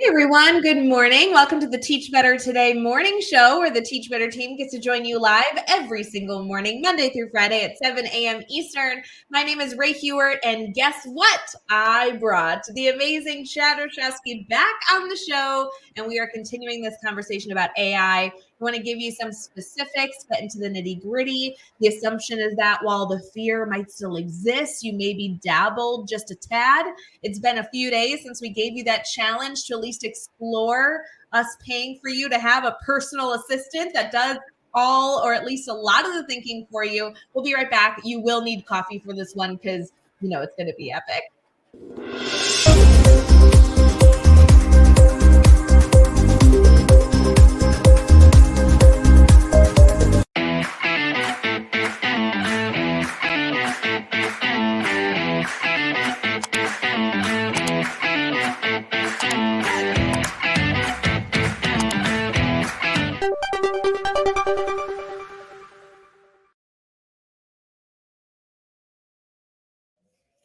Hey everyone, good morning. Welcome to the Teach Better Today morning show where the Teach Better team gets to join you live every single morning, Monday through Friday at 7 a.m. Eastern. My name is Ray Hewart, and guess what? I brought the amazing Chad Ostrowski back on the show, and we are continuing this conversation about AI. I want to give you some specifics, get into the nitty gritty. The assumption is that while the fear might still exist, you maybe dabbled just a tad. It's been a few days since we gave you that challenge to at least explore us paying for you to have a personal assistant that does all or at least a lot of the thinking for you. We'll be right back. You will need coffee for this one because you know it's going to be epic.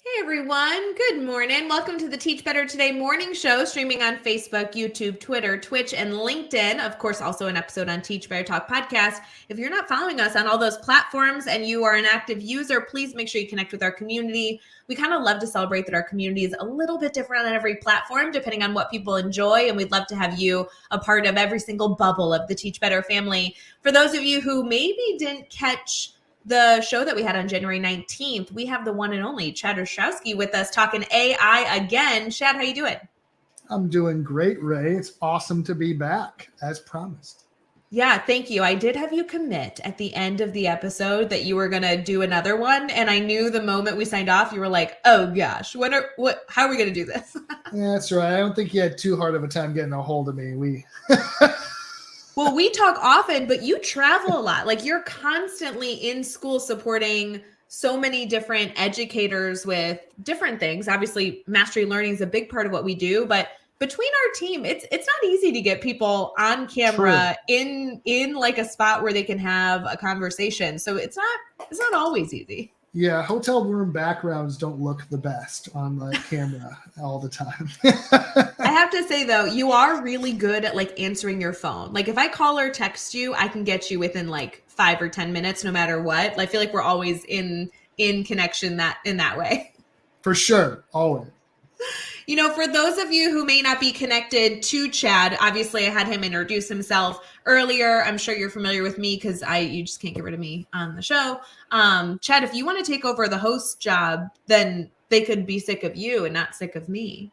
Hey everyone, good morning. Welcome to the Teach Better Today morning show, streaming on Facebook, YouTube, Twitter, Twitch, and LinkedIn. Of course, also an episode on Teach Better Talk podcast. If you're not following us on all those platforms and you are an active user, please make sure you connect with our community. We kind of love to celebrate that our community is a little bit different on every platform, depending on what people enjoy. And we'd love to have you a part of every single bubble of the Teach Better family. For those of you who maybe didn't catch the show that we had on January 19th, we have the one and only Chad Ostrowski with us talking AI again. Chad, how you doing? I'm doing great, Ray. It's awesome to be back, as promised. Yeah, thank you. I did have you commit at the end of the episode that you were going to do another one. And I knew the moment we signed off, you were like, oh gosh, how are we going to do this? Yeah, that's right. I don't think you had too hard of a time getting a hold of me. Well, we talk often, but you travel a lot. Like you're constantly in school supporting so many different educators with different things. Obviously, mastery learning is a big part of what we do, but between our team, it's not easy to get people on camera in like a spot where they can have a conversation. So it's not always easy. Yeah, hotel room backgrounds don't look the best on the camera all the time. I have to say, though, you are really good at like answering your phone. Like if I call or text you, I can get you within like 5 or 10 minutes, no matter what. I feel like we're always in connection in that way. For sure. Always. You know, for those of you who may not be connected to Chad, obviously I had him introduce himself earlier. I'm sure you're familiar with me because you just can't get rid of me on the show. Chad, if you want to take over the host job, then they could be sick of you and not sick of me.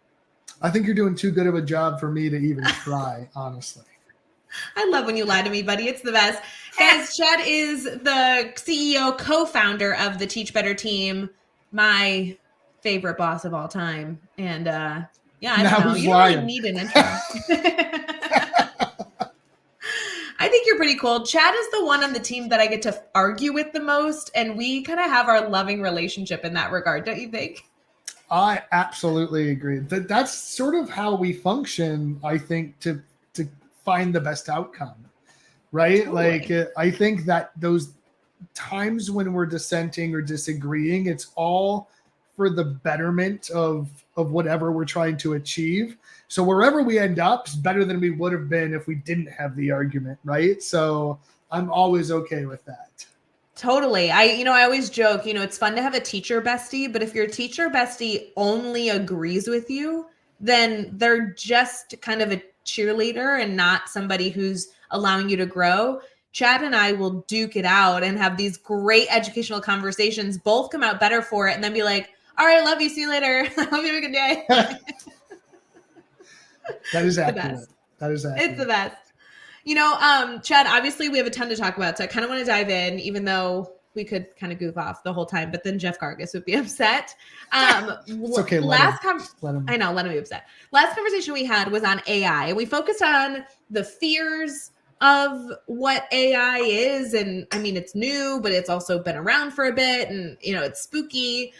I think you're doing too good of a job for me to even try, honestly. I love when you lie to me, buddy. It's the best. Guys, Chad is the CEO, co-founder of the Teach Better team, my favorite boss of all time. And I don't know. You don't really need an intro. I think you're pretty cool. Chad is the one on the team that I get to argue with the most. And we kind of have our loving relationship in that regard, don't you think? I absolutely agree. That's sort of how we function, I think, to find the best outcome, right? Totally. Like, I think that those times when we're dissenting or disagreeing, it's all for the betterment of whatever we're trying to achieve. So wherever we end up is better than we would have been if we didn't have the argument, right? So I'm always okay with that. Totally. I always joke, it's fun to have a teacher bestie, but if your teacher bestie only agrees with you, then they're just kind of a cheerleader and not somebody who's allowing you to grow. Chad and I will duke it out and have these great educational conversations, both come out better for it, and then be like, all right, love you. See you later. Hope you have a good day. That is accurate. That is accurate. It's the best. Chad, obviously we have a ton to talk about, so I kind of want to dive in, even though we could kind of goof off the whole time, but then Jeff Gargis would be upset. It's okay. Let him. I know, let him be upset. Last conversation we had was on AI. We focused on the fears of what AI is. And I mean, it's new, but it's also been around for a bit and, it's spooky.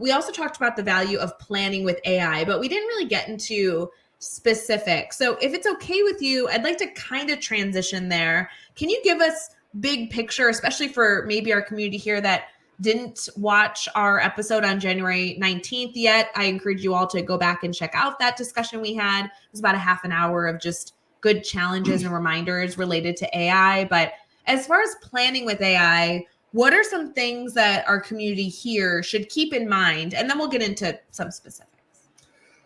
We also talked about the value of planning with AI, but we didn't really get into specific. So if it's okay with you, I'd like to kind of transition there. Can you give us big picture, especially for maybe our community here that didn't watch our episode on January 19th yet, I encourage you all to go back and check out that discussion we had. It was about a half an hour of just good challenges and reminders related to AI. But as far as planning with AI, what are some things that our community here should keep in mind? And then we'll get into some specifics.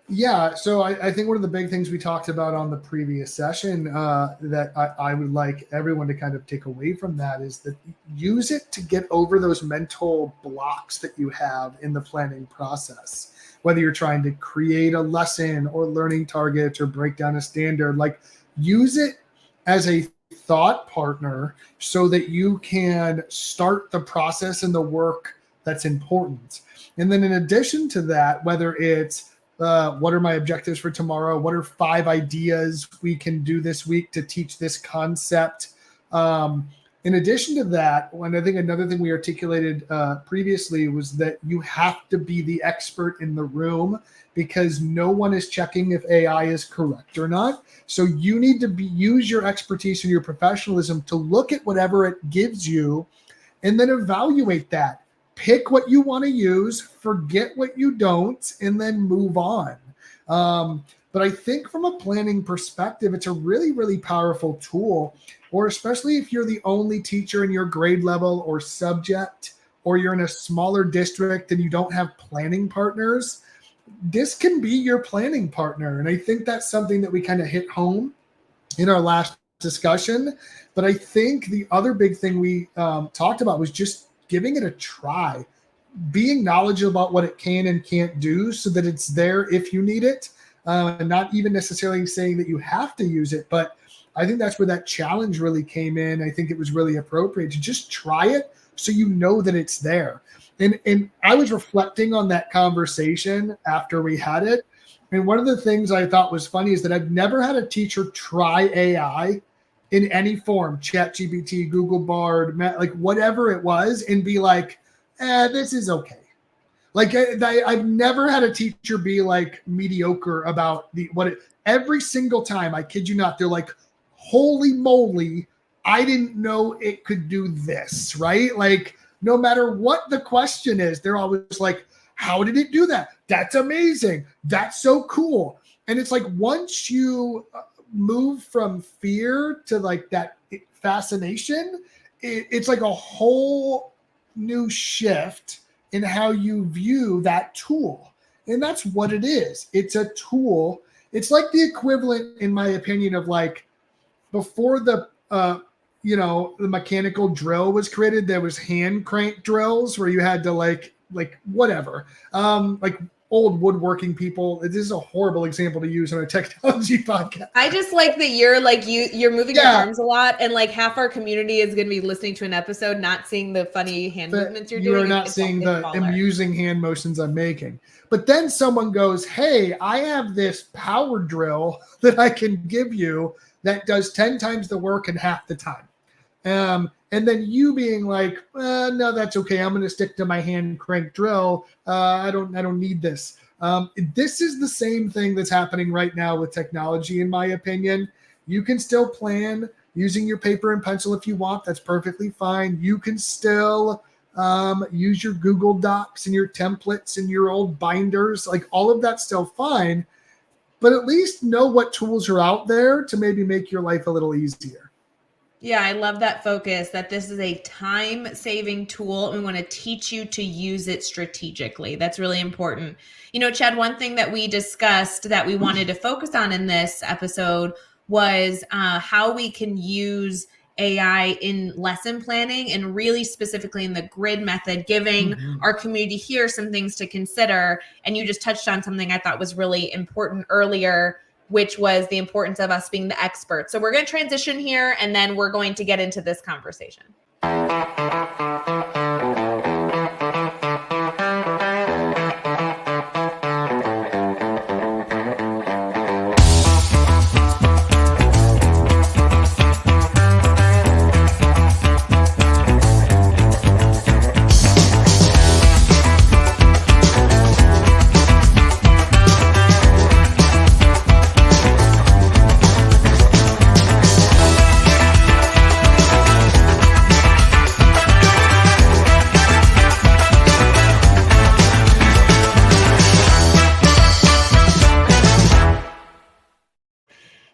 Yeah, so I think one of the big things we talked about on the previous session that I would like everyone to kind of take away from that is that use it to get over those mental blocks that you have in the planning process. Whether you're trying to create a lesson or learning targets or break down a standard, like use it as a thought partner so that you can start the process and the work that's important. And then in addition to that, whether it's what are my objectives for tomorrow? What are 5 ideas we can do this week to teach this concept? In addition to that, and I think another thing we articulated previously was that you have to be the expert in the room because no one is checking if AI is correct or not. So you need to use your expertise and your professionalism to look at whatever it gives you and then evaluate that. Pick what you want to use, forget what you don't, and then move on. But I think from a planning perspective, it's a really, really powerful tool, or especially if you're the only teacher in your grade level or subject, or you're in a smaller district and you don't have planning partners, this can be your planning partner. And I think that's something that we kind of hit home in our last discussion. But I think the other big thing we talked about was just giving it a try, being knowledgeable about what it can and can't do so that it's there if you need it, and not even necessarily saying that you have to use it. But I think that's where that challenge really came in. I think it was really appropriate to just try it so you know that it's there. And I was reflecting on that conversation after we had it. And one of the things I thought was funny is that I've never had a teacher try AI in any form, ChatGPT, Google Bard, like whatever it was, and be like, this is okay. Like I've never had a teacher be like mediocre about every single time, I kid you not, they're like, holy moly, I didn't know it could do this, right? Like no matter what the question is, they're always like, how did it do that? That's amazing. That's so cool. And it's like, once you move from fear to like that fascination, it's like a whole new shift in how you view that tool. And that's what it is. It's a tool. It's like the equivalent, in my opinion, of like before the the mechanical drill was created, there was hand crank drills where you had to like whatever, like old woodworking people. This is a horrible example to use on a technology podcast. I just like that you're moving your arms a lot, and like half our community is going to be listening to an episode, not seeing the funny hand movements you're doing. You are not seeing the amusing hand motions I'm making. But then someone goes, hey, I have this power drill that I can give you that does 10 times the work in half the time. And then you being like, no, that's okay. I'm going to stick to my hand crank drill. I don't need this. This is the same thing that's happening right now with technology, in my opinion. You can still plan using your paper and pencil if you want. That's perfectly fine. You can still use your Google Docs and your templates and your old binders. Like all of that's still fine. But at least know what tools are out there to maybe make your life a little easier. Yeah, I love that focus, that this is a time-saving tool and we want to teach you to use it strategically. That's really important. You know, Chad, one thing that we discussed that we wanted to focus on in this episode was how we can use AI in lesson planning, and really specifically in the grid method, giving our community here some things to consider. And you just touched on something I thought was really important earlier, which was the importance of us being the experts. So we're going to transition here, and then we're going to get into this conversation.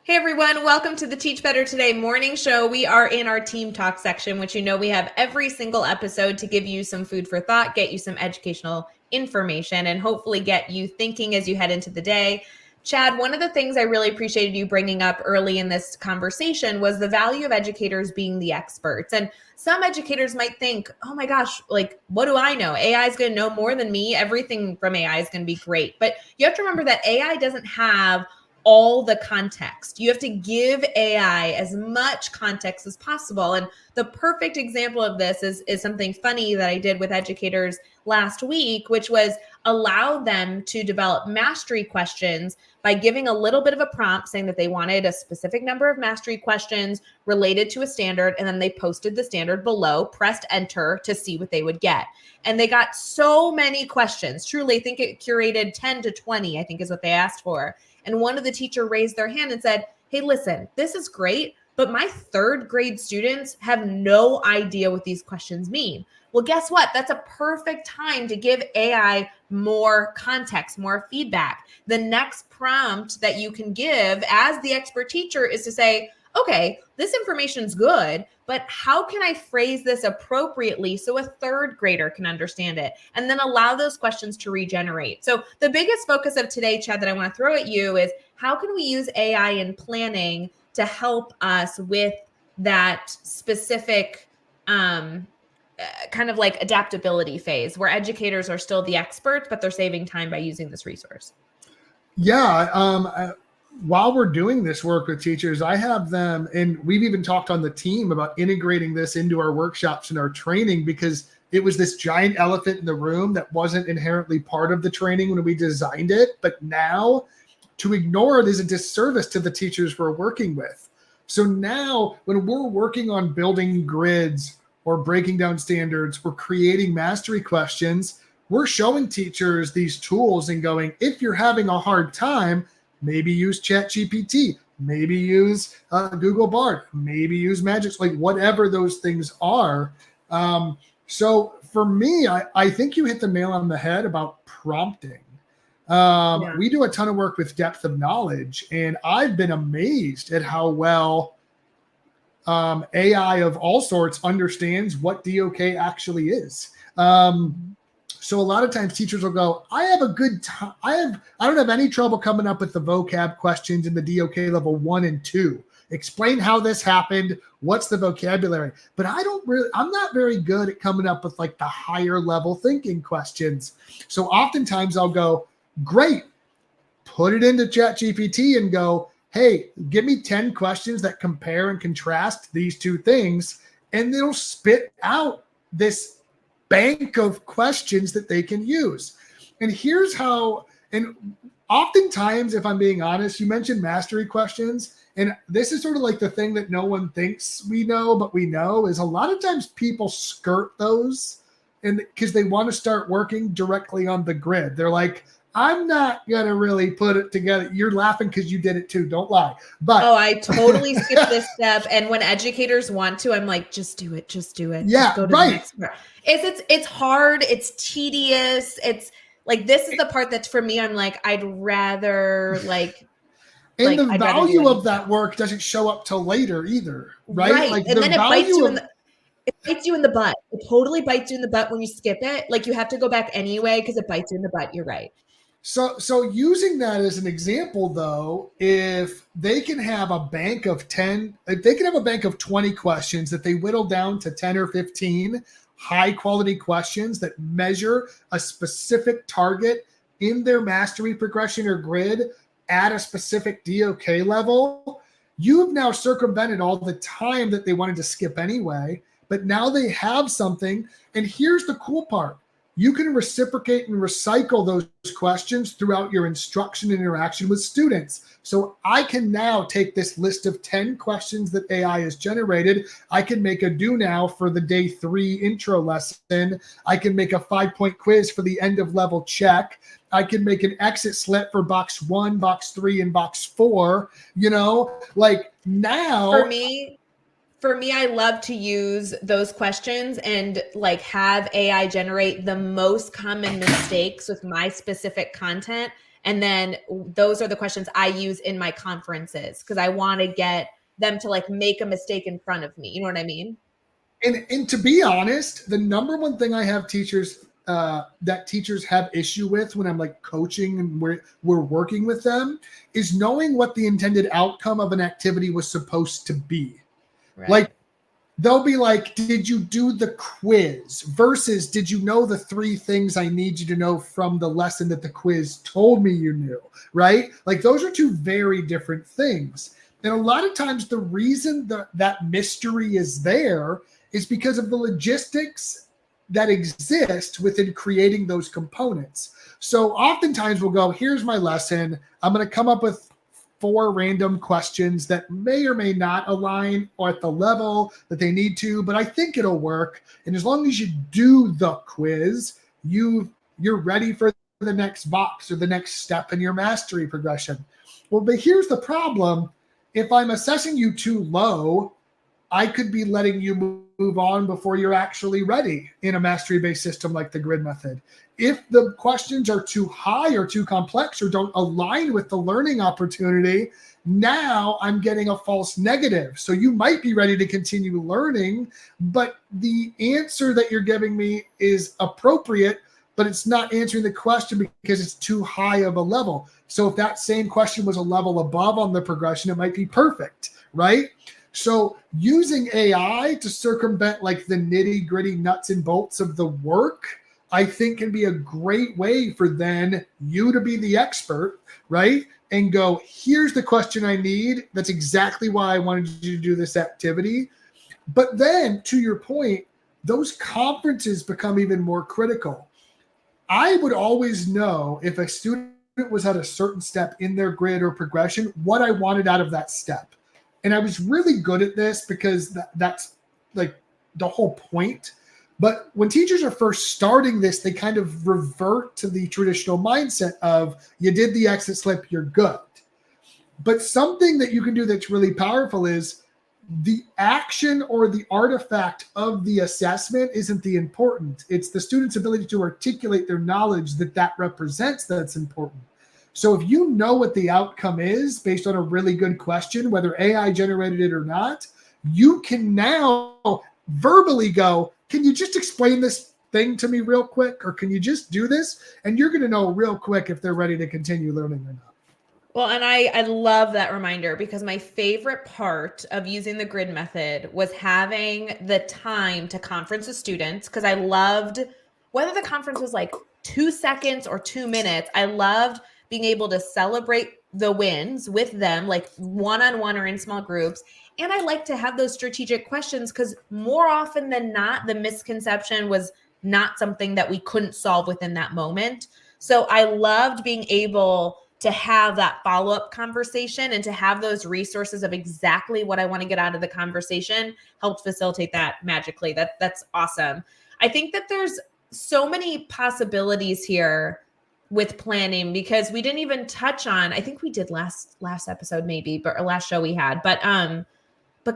Hey everyone, welcome to the Teach Better Today morning show. We are in our team talk section, which we have every single episode to give you some food for thought, get you some educational information, and hopefully get you thinking as you head into the day. Chad, one of the things I really appreciated you bringing up early in this conversation was the value of educators being the experts. And some educators might think, oh my gosh, like, what do I know? AI is going to know more than me. Everything from AI is going to be great. But you have to remember that AI doesn't have all the context. You have to give AI as much context as possible. And the perfect example of this is something funny that I did with educators last week, which was allow them to develop mastery questions by giving a little bit of a prompt saying that they wanted a specific number of mastery questions related to a standard. And then they posted the standard below, pressed enter to see what they would get. And they got so many questions. Truly, I think it curated 10 to 20, I think is what they asked for. And one of the teacher raised their hand and said, hey, listen, this is great, but my third grade students have no idea what these questions mean. Well, guess what? That's a perfect time to give AI more context, more feedback. The next prompt that you can give as the expert teacher is to say, okay, this information's good, but how can I phrase this appropriately so a third grader can understand it? And then allow those questions to regenerate. So the biggest focus of today, Chad, that I want to throw at you is how can we use AI in planning to help us with that specific kind of like adaptability phase where educators are still the experts, but they're saving time by using this resource? Yeah. While we're doing this work with teachers, I have them, and we've even talked on the team about integrating this into our workshops and our training, because it was this giant elephant in the room that wasn't inherently part of the training when we designed it. But now to ignore it is a disservice to the teachers we're working with. So now when we're working on building grids or breaking down standards or creating mastery questions, we're showing teachers these tools and going, if you're having a hard time, maybe use ChatGPT, maybe use Google Bard, maybe use Magic, like whatever those things are. So for me, I think you hit the nail on the head about prompting. We do a ton of work with depth of knowledge, and I've been amazed at how well AI of all sorts understands what DOK actually is. So a lot of times teachers will go, I have a good time. I don't have any trouble coming up with the vocab questions in the DOK level 1 and 2. Explain how this happened. What's the vocabulary? But I'm not very good at coming up with like the higher level thinking questions. So oftentimes I'll go, great, put it into ChatGPT and go, hey, give me 10 questions that compare and contrast these two things. And it'll spit out this bank of questions that they can use. And here's how, and oftentimes, if I'm being honest, you mentioned mastery questions, and this is sort of like the thing that no one thinks we know, but we know, is a lot of times people skirt those, and because they want to start working directly on the grid. They're like, I'm not going to really put it together. You're laughing because you did it too. Don't lie. But I totally skipped this step. And when educators want to, I'm like, just do it. Just do it. Yeah, just go to the next part. It's hard. It's tedious. It's like, this is the part that for me, I'm like, I'd rather like. And the value of that work doesn't show up till later either. Right. Like, and then it bites you it bites you in the butt. It totally bites you in the butt when you skip it. Like, you have to go back anyway because it bites you in the butt. You're right. So using that as an example, though, if they can have a bank of 10, if they can have a bank of 20 questions that they whittle down to 10 or 15 high quality questions that measure a specific target in their mastery progression or grid at a specific DOK level, you've now circumvented all the time that they wanted to skip anyway. But now they have something. And here's the cool part. You can reciprocate and recycle those questions throughout your instruction and interaction with students. So I can now take this list of 10 questions that AI has generated. I can make a do now for the day 3 intro lesson. I can make a 5-point quiz for the end of level check. I can make an exit slip for box 1, box 3, and box 4. You know, like now. For me, I love to use those questions and like have AI generate the most common mistakes with my specific content And then those are the questions I use in my conferences because I want to get them to like make a mistake in front of me. You know what I mean? And to be honest, the number one thing I have teachers that teachers have issue with when I'm like coaching and we're working with them is knowing what the intended outcome of an activity was supposed to be. Right. Like they'll be like, did you do the quiz versus did you know the 3 things I need you to know from the lesson that the quiz told me you knew, right? Like those are 2 very different things. And a lot of times the reason that mystery is there is because of the logistics that exist within creating those components. So oftentimes we'll go, here's my lesson. I'm going to come up with 4 random questions that may or may not align or at the level that they need to, but I think it'll work. And as long as you do the quiz, you're ready for the next box or the next step in your mastery progression. Well, but here's the problem. If I'm assessing you too low, I could be letting you move on before you're actually ready in a mastery-based system like the grid method. If the questions are too high or too complex or don't align with the learning opportunity, now I'm getting a false negative. So you might be ready to continue learning, but the answer that you're giving me is appropriate, but it's not answering the question because it's too high of a level. So if that same question was a level above on the progression, it might be perfect, right? So using AI to circumvent like the nitty gritty nuts and bolts of the work, I think can be a great way for then you to be the expert, right? And go, here's the question I need. That's exactly why I wanted you to do this activity. But then to your point, those conferences become even more critical. I would always know if a student was at a certain step in their grid or progression, what I wanted out of that step. And I was really good at this because that's like the whole point. But when teachers are first starting this, they kind of revert to the traditional mindset of you did the exit slip, you're good. But something that you can do that's really powerful is the action or the artifact of the assessment isn't the important. It's the student's ability to articulate their knowledge that represents that's important. So if you know what the outcome is based on a really good question, whether AI generated it or not, you can now verbally go, can you just explain this thing to me real quick? Or can you just do this? And you're going to know real quick if they're ready to continue learning or not. Well, and I love that reminder because my favorite part of using the grid method was having the time to conference with students because I loved, whether the conference was like 2 seconds or 2 minutes, I loved being able to celebrate the wins with them, like one-on-one or in small groups. And I like to have those strategic questions because more often than not, the misconception was not something that we couldn't solve within that moment. So I loved being able to have that follow-up conversation and to have those resources of exactly what I want to get out of the conversation helped facilitate that magically. That's awesome. I think that there's so many possibilities here with planning because we didn't even touch on, I think we did last episode maybe, but or last show we had, but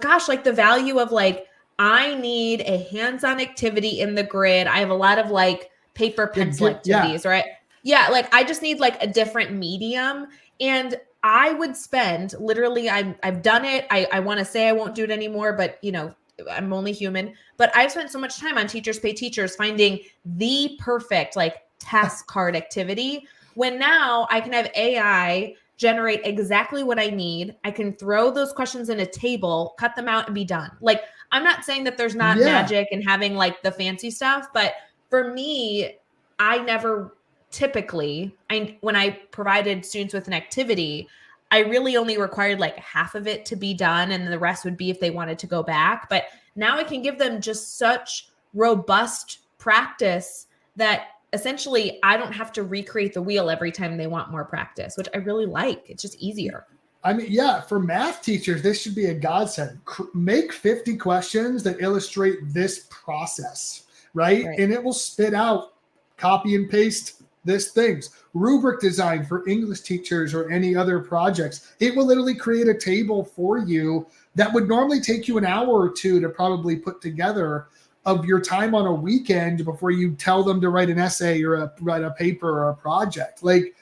gosh, like the value of like, I need a hands-on activity in the grid. I have a lot of like paper pencil activities, right? Yeah, like I just need like a different medium. And I would spend literally, I've done it. I want to say I won't do it anymore, but you know, I'm only human. But I've spent so much time on Teachers Pay Teachers finding the perfect like task card activity when now I can have AI generate exactly what I need. I can throw those questions in a table, cut them out and be done. Like, I'm not saying that there's not magic and having like the fancy stuff, but for me, I never typically, when I provided students with an activity, I really only required like half of it to be done. And the rest would be if they wanted to go back. But now I can give them just such robust practice that essentially I don't have to recreate the wheel every time they want more practice, which I really like. It's just easier. I mean, yeah, for math teachers, this should be a godsend. Make 50 questions that illustrate this process, right? And it will spit out copy and paste this things. Rubric design for English teachers or any other projects. It will literally create a table for you that would normally take you an hour or 2 to probably put together of your time on a weekend before you tell them to write an essay or write a paper or a project. Like,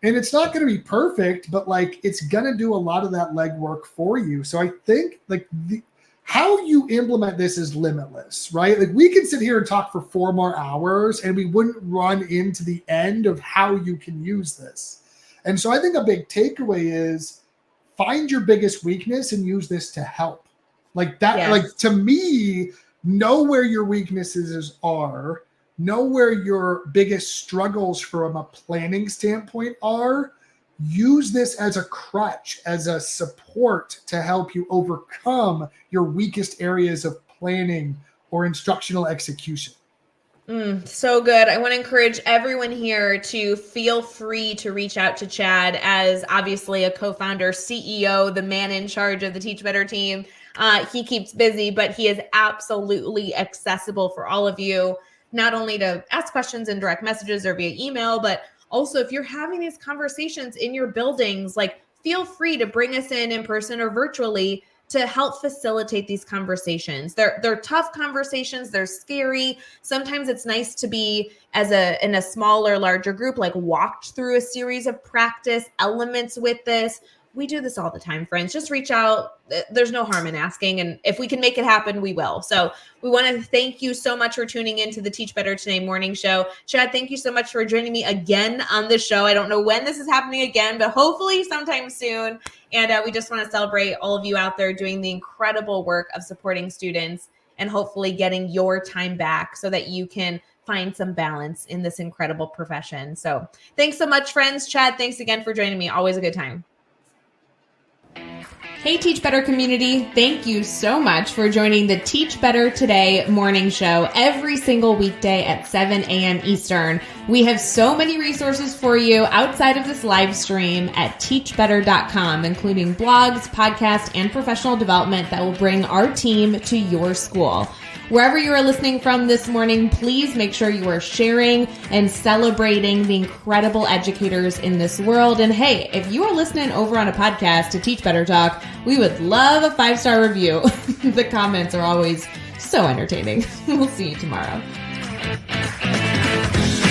And it's not going to be perfect, but like it's going to do a lot of that legwork for you. So I think like how you implement this is limitless, right? Like we can sit here and talk for 4 more hours and we wouldn't run into the end of how you can use this. And so I think a big takeaway is find your biggest weakness and use this to help. Like that, Yes. Like to me, know where your weaknesses are, know where your biggest struggles from a planning standpoint are. Use this as a crutch, as a support to help you overcome your weakest areas of planning or instructional execution. So good. I want to encourage everyone here to feel free to reach out to Chad as obviously a co-founder, CEO, the man in charge of the Teach Better team. He keeps busy, but he is absolutely accessible for all of you, not only to ask questions in direct messages or via email, but also if you're having these conversations in your buildings, like feel free to bring us in person or virtually to help facilitate these conversations. They're tough conversations. They're scary. Sometimes it's nice to be in a smaller, larger group, like walked through a series of practice elements with this. We do this all the time, friends. Just reach out. There's no harm in asking. And if we can make it happen, we will. So we want to thank you so much for tuning into the Teach Better Today morning show. Chad, thank you so much for joining me again on the show. I don't know when this is happening again, but hopefully sometime soon. And we just want to celebrate all of you out there doing the incredible work of supporting students and hopefully getting your time back so that you can find some balance in this incredible profession. So thanks so much, friends. Chad, thanks again for joining me. Always a good time. Hey, Teach Better community. Thank you so much for joining the Teach Better Today morning show every single weekday at 7 a.m. Eastern. We have so many resources for you outside of this live stream at teachbetter.com, including blogs, podcasts, and professional development that will bring our team to your school. Wherever you are listening from this morning, please make sure you are sharing and celebrating the incredible educators in this world. And hey, if you are listening over on a podcast to Teach Better Talk, we would love a 5-star review. The comments are always so entertaining. We'll see you tomorrow.